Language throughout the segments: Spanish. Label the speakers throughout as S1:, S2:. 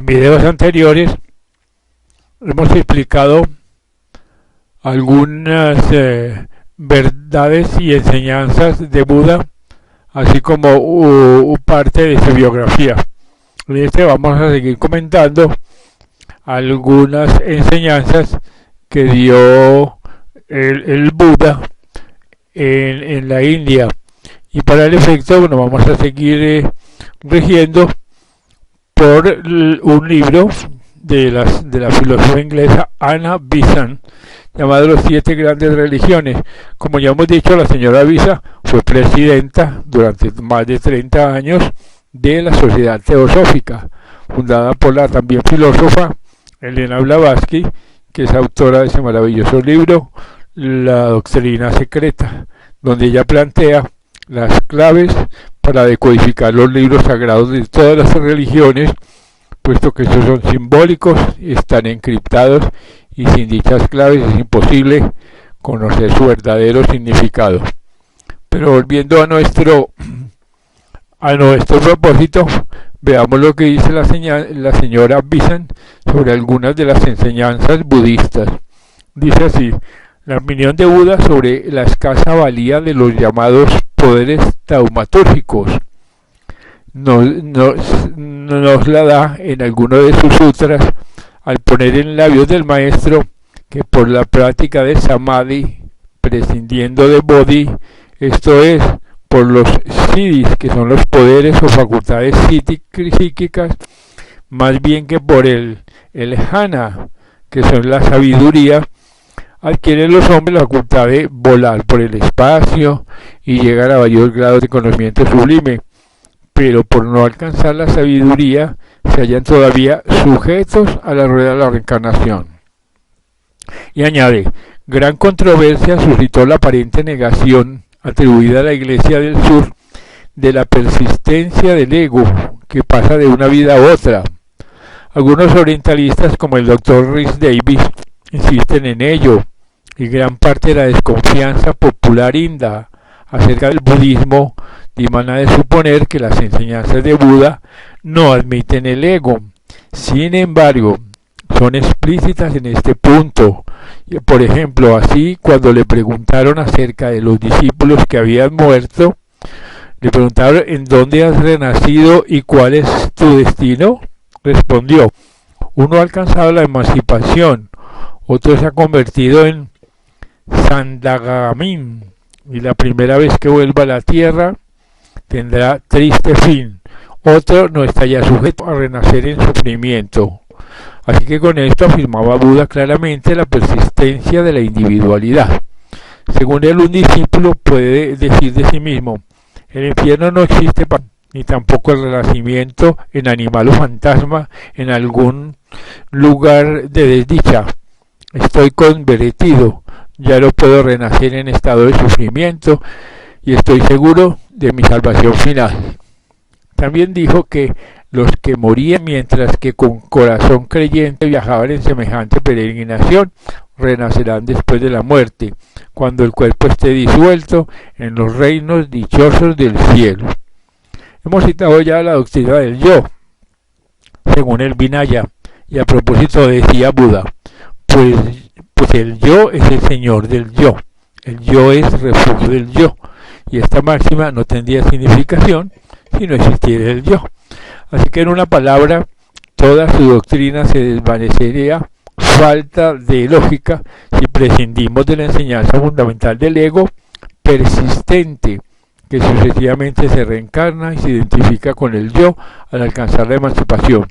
S1: En videos anteriores hemos explicado algunas verdades y enseñanzas de Buda, así como parte de su biografía. En este vamos a seguir comentando algunas enseñanzas que dio el Buda en la India. Y para el efecto, bueno, vamos a seguir rigiendo por un libro de la filósofa inglesa Anna Besant, llamado Los 7 grandes religiones. Como ya hemos dicho, la señora Besant fue presidenta durante más de 30 años de la Sociedad Teosófica, fundada por la también filósofa Elena Blavatsky, que es autora de ese maravilloso libro, La Doctrina Secreta, donde ella plantea las claves para decodificar los libros sagrados de todas las religiones, puesto que estos son simbólicos, están encriptados y sin dichas claves es imposible conocer su verdadero significado. Pero volviendo a nuestro propósito, veamos lo que dice la señora Besant sobre algunas de las enseñanzas budistas. Dice así: la opinión de Buda sobre la escasa valía de los llamados poderes taumatúrgicos nos la da en alguno de sus sutras al poner en labios del maestro que por la práctica de samadhi, prescindiendo de bodhi, esto es, por los siddhis, que son los poderes o facultades psíquicas, más bien que por el jnana, que son la sabiduría, adquieren los hombres la facultad de volar por el espacio y llegar a varios grados de conocimiento sublime, pero por no alcanzar la sabiduría se hallan todavía sujetos a la rueda de la reencarnación. Y añade: gran controversia suscitó la aparente negación atribuida a la Iglesia del Sur de la persistencia del ego que pasa de una vida a otra. Algunos orientalistas, como el Dr. Rhys Davis, insisten en ello, y gran parte de la desconfianza popular india acerca del budismo dimana de suponer que las enseñanzas de Buda no admiten el ego. Sin embargo, son explícitas en este punto. Por ejemplo, así cuando le preguntaron acerca de los discípulos que habían muerto, le preguntaron: ¿en dónde has renacido y cuál es tu destino? Respondió: uno ha alcanzado la emancipación, otro se ha convertido en Sandagamin, y la primera vez que vuelva a la tierra tendrá triste fin. Otro no está ya sujeto a renacer en sufrimiento. Así que con esto afirmaba Buda claramente la persistencia de la individualidad. Según él, un discípulo puede decir de sí mismo: el infierno no existe, ni tampoco el renacimiento en animal o fantasma en algún lugar de desdicha. Estoy convertido, ya no puedo renacer en estado de sufrimiento y estoy seguro de mi salvación final. También dijo que los que morían mientras que con corazón creyente viajaban en semejante peregrinación renacerán después de la muerte, cuando el cuerpo esté disuelto en los reinos dichosos del cielo. Hemos citado ya la doctrina del yo, según el Vinaya, y a propósito decía Buda: pues el yo es el señor del yo, el yo es refugio del yo, y esta máxima no tendría significación si no existiera el yo. Así que en una palabra, toda su doctrina se desvanecería, falta de lógica, si prescindimos de la enseñanza fundamental del ego persistente, que sucesivamente se reencarna y se identifica con el yo al alcanzar la emancipación.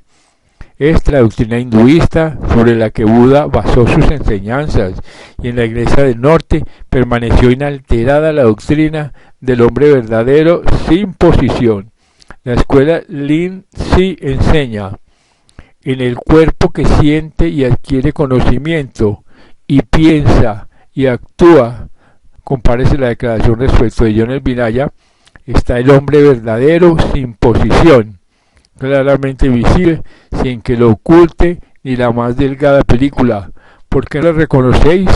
S1: Es la doctrina hinduista sobre la que Buda basó sus enseñanzas, y en la Iglesia del Norte permaneció inalterada la doctrina del hombre verdadero sin posición. La escuela Lin Si enseña: en el cuerpo que siente y adquiere conocimiento, y piensa y actúa, compárese la declaración respecto de ello en el Vinaya, está el hombre verdadero sin posición, claramente visible, sin que lo oculte ni la más delgada película. ¿Por qué lo reconocéis?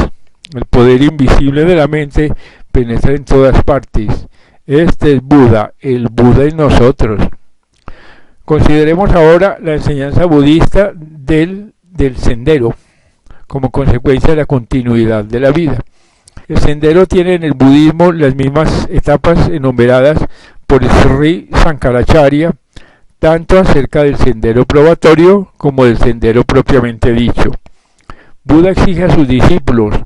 S1: El poder invisible de la mente penetra en todas partes. Este es Buda, el Buda en nosotros. Consideremos ahora la enseñanza budista del sendero, como consecuencia de la continuidad de la vida. El sendero tiene en el budismo las mismas etapas enumeradas por Sri Sankaracharya, tanto acerca del sendero probatorio como del sendero propiamente dicho. Buda exige a sus discípulos,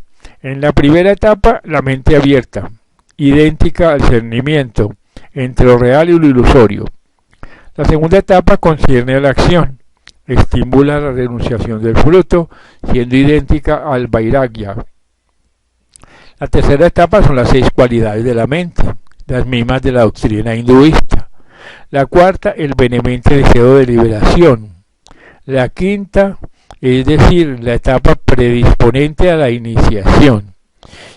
S1: en la primera etapa, la mente abierta, idéntica al discernimiento entre lo real y lo ilusorio. La segunda etapa concierne a la acción, estimula la renunciación del fruto, siendo idéntica al vairagya. La tercera etapa son las 6 cualidades de la mente, las mismas de la doctrina hinduista. La cuarta, el vehemente deseo de liberación. La quinta, es decir, la etapa predisponente a la iniciación.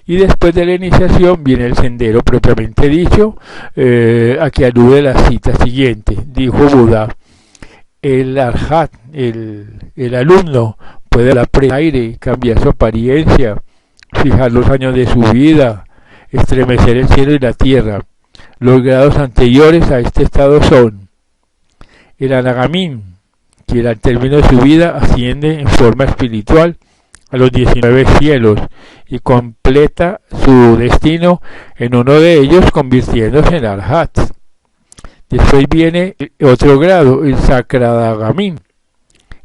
S1: Y después de la iniciación viene el sendero propiamente dicho, a que alude la cita siguiente. Dijo Buda: el arhat, el alumno, puede aprender aire, cambiar su apariencia, fijar los años de su vida, estremecer el cielo y la tierra. Los grados anteriores a este estado son el anagamín, quien al término de su vida asciende en forma espiritual a los 19 cielos y completa su destino en uno de ellos, convirtiéndose en arhat. Después viene otro grado, el sakradagamin,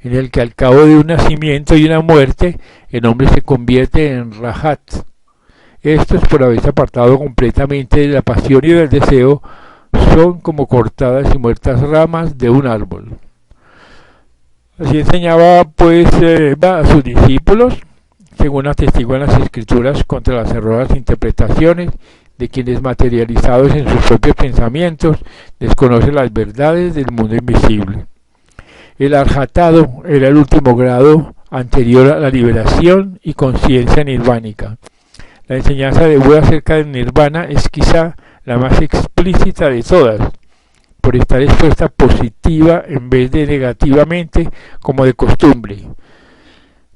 S1: en el que al cabo de un nacimiento y una muerte el hombre se convierte en rahat. Esto es por haberse apartado completamente de la pasión y del deseo, son como cortadas y muertas ramas de un árbol. Así enseñaba pues a sus discípulos, según atestiguan las escrituras, contra las erróneas interpretaciones de quienes, materializados en sus propios pensamientos, desconocen las verdades del mundo invisible. El arhatado era el último grado anterior a la liberación y conciencia nirvánica. La enseñanza de Buda acerca del nirvana es quizá la más explícita de todas, por estar expuesta positiva en vez de negativamente como de costumbre.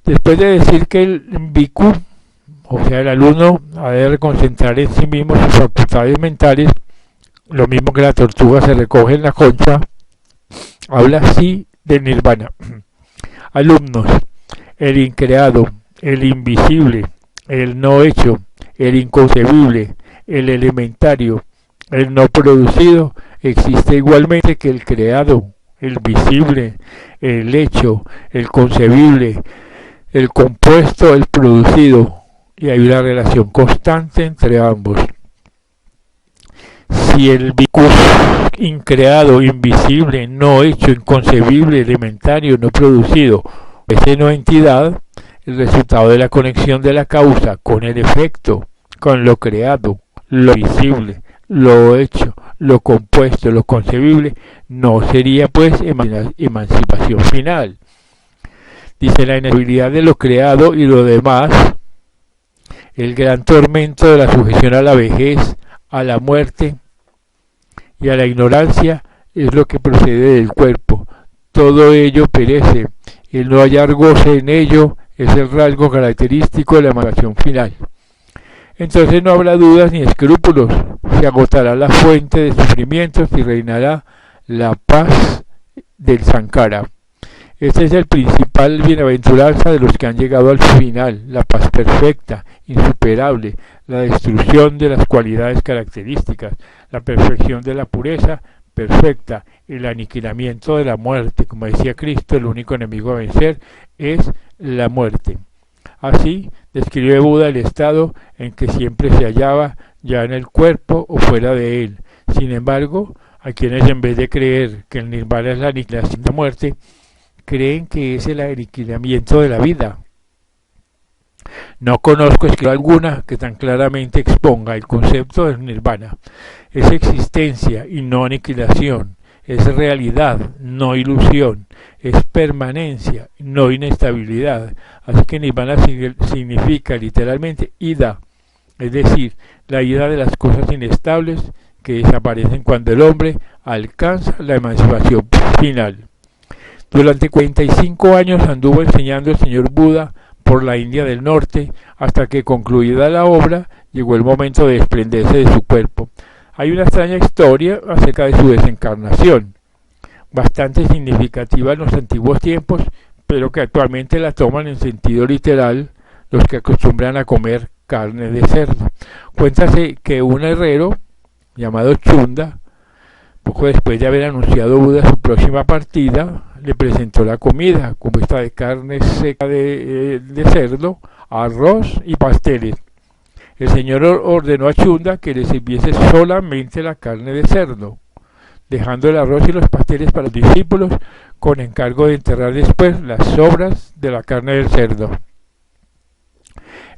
S1: Después de decir que el bhikkhu, o sea el alumno, ha de reconcentrar en sí mismo sus facultades mentales, lo mismo que la tortuga se recoge en la concha, habla así del nirvana. Alumnos: el increado, el invisible, el no hecho, el inconcebible, el elementario, el no producido, existe igualmente que el creado, el visible, el hecho, el concebible, el compuesto, el producido, y hay una relación constante entre ambos. Si el bhikkhu increado, invisible, no hecho, inconcebible, elementario, no producido, es no entidad, el resultado de la conexión de la causa con el efecto, con lo creado, lo visible, lo hecho, lo compuesto, lo concebible, no sería pues emancipación final. Dice: la inestabilidad de lo creado y lo demás, el gran tormento de la sujeción a la vejez, a la muerte y a la ignorancia, es lo que procede del cuerpo. Todo ello perece, el no hallar goce en ello es el rasgo característico de la emancipación final. Entonces no habrá dudas ni escrúpulos, se agotará la fuente de sufrimientos y reinará la paz del Sankara. Este es el principal bienaventuranza de los que han llegado al final, la paz perfecta, insuperable, la destrucción de las cualidades características, la perfección de la pureza perfecta, el aniquilamiento de la muerte. Como decía Cristo, el único enemigo a vencer es la muerte. Así describe Buda el estado en que siempre se hallaba, ya en el cuerpo o fuera de él. Sin embargo, a quienes, en vez de creer que el nirvana es la aniquilación de la muerte, creen que es el aniquilamiento de la vida. No conozco escritura alguna que tan claramente exponga el concepto del nirvana. Es existencia y no aniquilación. Es realidad, no ilusión. Es permanencia, no inestabilidad. Así que nirvana significa literalmente ida, es decir, la ida de las cosas inestables que desaparecen cuando el hombre alcanza la emancipación final. Durante 45 años anduvo enseñando el señor Buda por la India del Norte, hasta que, concluida la obra, llegó el momento de desprenderse de su cuerpo. Hay una extraña historia acerca de su desencarnación. bastante significativa en los antiguos tiempos, pero que actualmente la toman en sentido literal los que acostumbran a comer carne de cerdo. Cuéntase que un herrero llamado Chunda, poco después de haber anunciado Buda su próxima partida, le presentó la comida, compuesta de carne seca de cerdo, arroz y pasteles. El Señor ordenó a Chunda que le sirviese solamente la carne de cerdo, dejando el arroz y los pasteles para los discípulos, con encargo de enterrar después las sobras de la carne del cerdo.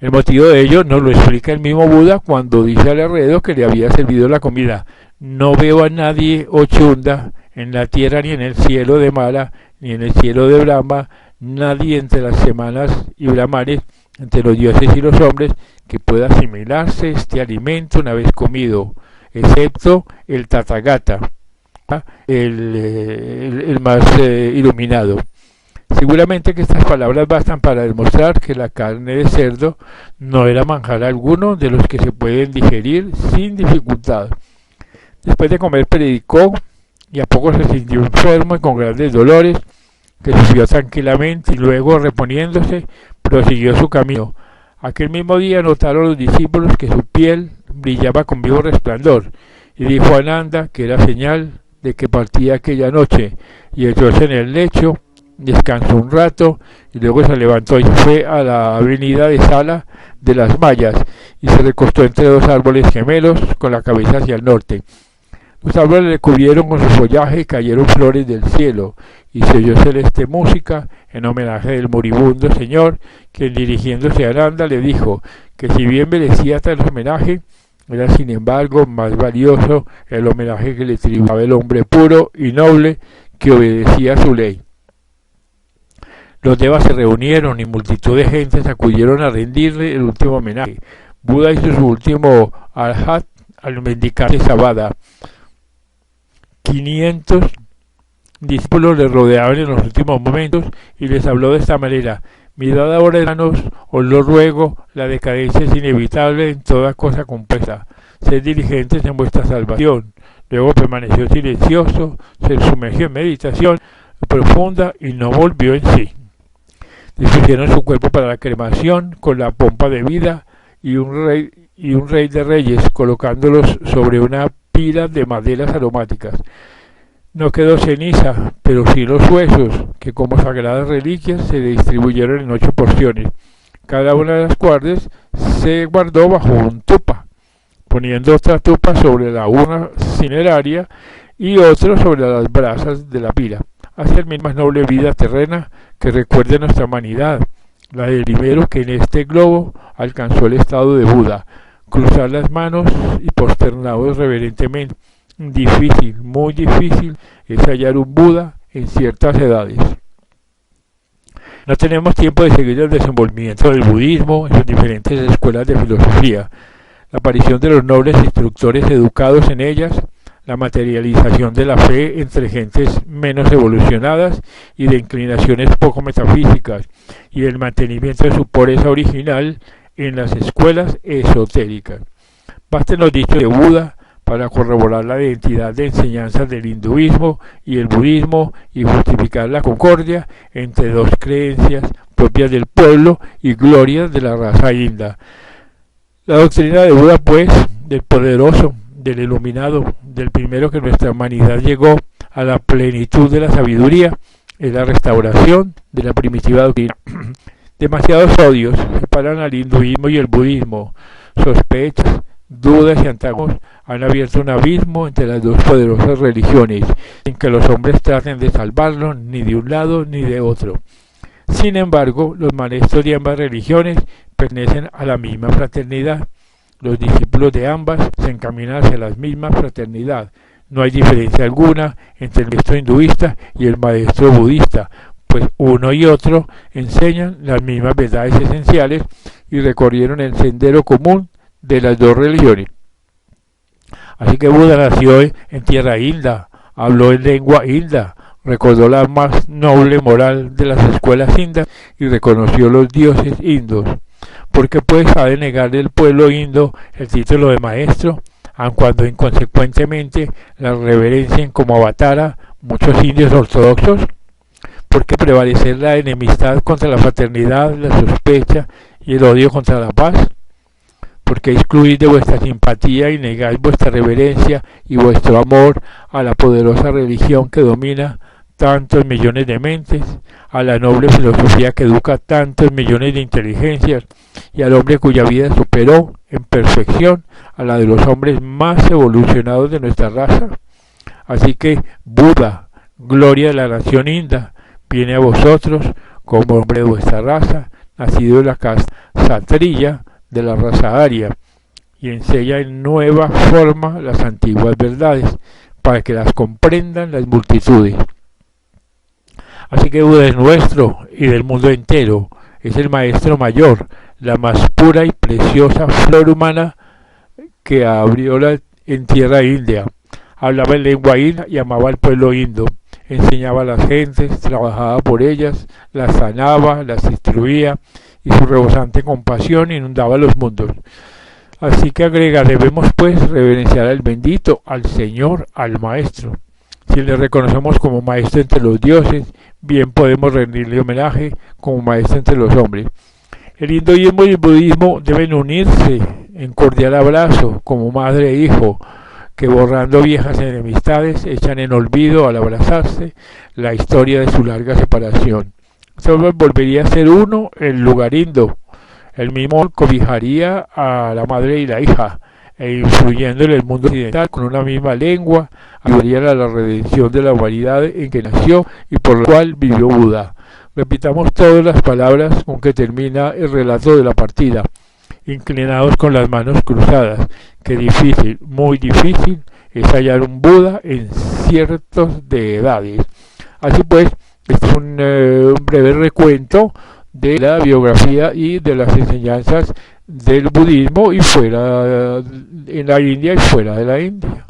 S1: El motivo de ello nos lo explica el mismo Buda cuando dice al herrero que le había servido la comida: no veo a nadie, oh Chunda, en la tierra ni en el cielo de Mara, ni en el cielo de Brahma, nadie entre las semanas y brahmanes, entre los dioses y los hombres, que pueda asimilarse este alimento una vez comido, excepto el Tathagata, el más iluminado. Seguramente que estas palabras bastan para demostrar que la carne de cerdo no era manjar alguno de los que se pueden digerir sin dificultad. Después de comer predicó, y a poco se sintió enfermo y con grandes dolores, que sufrió tranquilamente y luego, reponiéndose, prosiguió su camino. Aquel mismo día notaron los discípulos que su piel brillaba con vivo resplandor, y dijo a Ananda que era señal de que partía aquella noche, y echóse en el lecho, descansó un rato, y luego se levantó y fue a la avenida de Sala de las Mayas, y se recostó entre dos árboles gemelos, con la cabeza hacia el norte. Los árboles le cubrieron con su follaje y cayeron flores del cielo, y se oyó celeste música en homenaje del moribundo señor, quien dirigiéndose a Ananda le dijo que si bien merecía tal homenaje, era sin embargo más valioso el homenaje que le tributaba el hombre puro y noble que obedecía a su ley. Los devas se reunieron y multitud de gentes acudieron a rendirle el último homenaje. Buda hizo su último arhat al mendicante Sabada. 500 discípulos le rodeaban en los últimos momentos y les habló de esta manera: mirad ahora, hermanos, os lo ruego, la decadencia es inevitable en toda cosa compuesta. Sed diligentes en vuestra salvación. Luego permaneció silencioso, se sumergió en meditación profunda y no volvió en sí. Dispusieron su cuerpo para la cremación con la pompa de vida y un rey de reyes, colocándolos sobre una pila de maderas aromáticas. No quedó ceniza, pero sí los huesos, que como sagradas reliquias se distribuyeron en 8 porciones. Cada una de las cuales se guardó bajo un tupa, poniendo otra tupa sobre la urna cineraria y otro sobre las brasas de la pila. Hacia el misma noble vida terrena que recuerde nuestra humanidad, la del primero que en este globo alcanzó el estado de Buda. Cruzar las manos y posternados reverentemente. Difícil, muy difícil es hallar un Buda en ciertas edades. No tenemos tiempo de seguir el desenvolvimiento del budismo en sus diferentes escuelas de filosofía, la aparición de los nobles instructores educados en ellas, la materialización de la fe entre gentes menos evolucionadas y de inclinaciones poco metafísicas, y el mantenimiento de su pureza original en las escuelas esotéricas. Basten los dichos de Buda para corroborar la identidad de enseñanzas del hinduismo y el budismo y justificar la concordia entre dos creencias propias del pueblo y glorias de la raza india. La doctrina de Buda, pues, del poderoso, del iluminado, del primero que nuestra humanidad llegó a la plenitud de la sabiduría, es la restauración de la primitiva doctrina. Demasiados odios separan al hinduismo y el budismo. Sospechas, dudas y antagónicos han abierto un abismo entre las dos poderosas religiones, sin que los hombres traten de salvarlo ni de un lado ni de otro. Sin embargo, los maestros de ambas religiones pertenecen a la misma fraternidad. Los discípulos de ambas se encaminan hacia la misma fraternidad. No hay diferencia alguna entre el maestro hinduista y el maestro budista, pues uno y otro enseñan las mismas verdades esenciales y recorrieron el sendero común de las dos religiones. Así que Buda nació en tierra india, habló en lengua india, recordó la más noble moral de las escuelas indias y reconoció los dioses indos. ¿Por qué pues ha de negarle el pueblo indo el título de maestro, aun cuando inconsecuentemente la reverencien como avatara, muchos indios ortodoxos, porque prevalecer la enemistad contra la fraternidad, la sospecha y el odio contra la paz, porque excluís de vuestra simpatía y negáis vuestra reverencia y vuestro amor a la poderosa religión que domina tantos millones de mentes, a la noble filosofía que educa tantos millones de inteligencias y al hombre cuya vida superó en perfección a la de los hombres más evolucionados de nuestra raza. Así que Buda, gloria de la nación india, viene a vosotros como hombre de vuestra raza, nacido de la casta satriya de la raza aria, y enseña en nueva forma las antiguas verdades, para que las comprendan las multitudes. Así que Buda es nuestro y del mundo entero, es el maestro mayor, la más pura y preciosa flor humana que abrió en tierra india. Hablaba en lengua india y amaba al pueblo indo, enseñaba a las gentes, trabajaba por ellas, las sanaba, las instruía, y su rebosante compasión inundaba los mundos. Así que agrega, debemos pues reverenciar al bendito, al Señor, al Maestro. Si le reconocemos como Maestro entre los dioses, bien podemos rendirle homenaje como Maestro entre los hombres. El hinduismo y el budismo deben unirse en cordial abrazo, como madre e hijo, que borrando viejas enemistades echan en olvido al abrazarse la historia de su larga separación. Solo volvería a ser uno el lugar indo. El mismo cobijaría a la madre y la hija, e influyendo en el mundo occidental con una misma lengua, ayudaría a la redención de la humanidad en que nació y por la cual vivió Buda. Repitamos todas las palabras con que termina el relato de la partida, inclinados con las manos cruzadas, que difícil, muy difícil, es hallar un Buda en ciertos de edades. Así pues, este es un breve recuento de la biografía y de las enseñanzas del budismo y fuera en la India y fuera de la India.